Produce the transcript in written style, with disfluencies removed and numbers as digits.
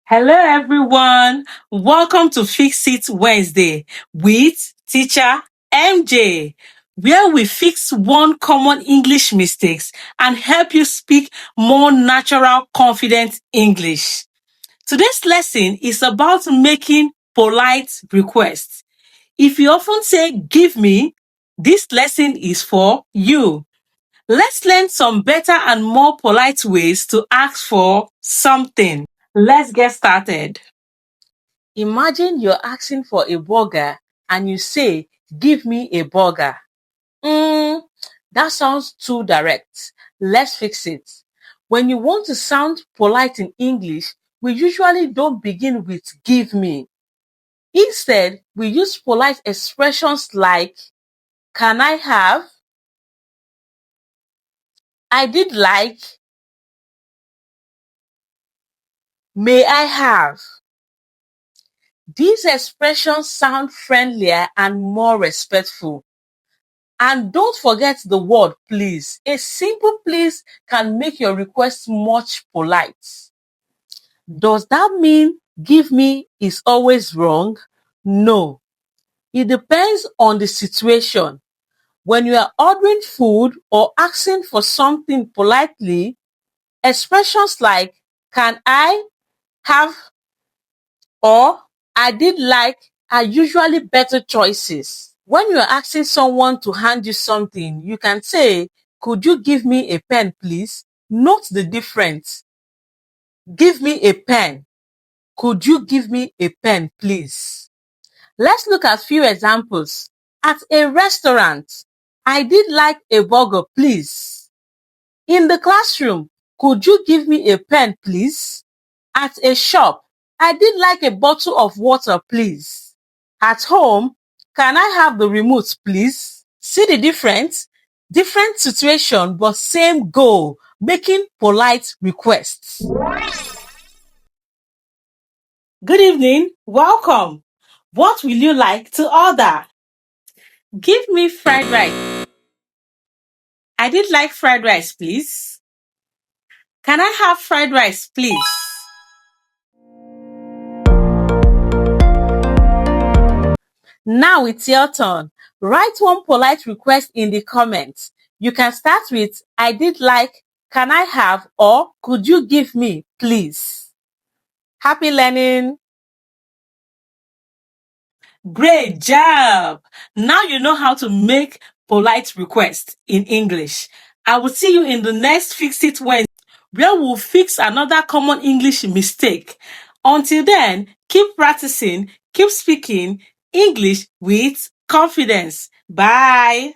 Hello, everyone. Welcome to Fix It Wednesday with teacher MJ, where we fix one common English mistakes and help you speak more natural, confident English. Today's lesson is about making polite requests. If you often say, "Give me," this lesson is for you. Let's learn some better and more polite ways to ask for something. Let's get started. Imagine you're asking for a burger and you say, "Give me a burger." Mm, that sounds too direct. Let's fix it. When you want to sound polite in English, we usually don't begin with "give me." Instead, we use polite expressions like "can I have," "I did like," "may I have." These expressions sound friendlier and more respectful. And don't forget the word please. A simple please can make your request much polite. Does that mean "give me" is always wrong? No. It depends on the situation. When you are ordering food or asking for something politely, expressions like "can I have" or "I did like" are usually better choices. When you are asking someone to hand you something, you can say, "Could you give me a pen, please?" Note the difference. Give me a pen. Could you give me a pen, please? Let's look at few examples. At a restaurant, "I did like a burger, please." In the classroom, "Could you give me a pen, please?" At a shop, "I did like a bottle of water, please." At home, "Can I have the remote, please?" See the difference? Different situation, but same goal, making polite requests. Good evening. Welcome. What will you like to order? Give me fried rice. I did like fried rice, please. Can I have fried rice, please? Now it's your turn. Write one polite request in the comments. You can start with "I did like," "Can I have," or "Could you give me, please?" Happy learning! Great job! Now you know how to make polite requests in English. I will see you in the next Fix It Wednesday, where we'll fix another common English mistake. Until then, keep practicing, keep speaking English with confidence. Bye!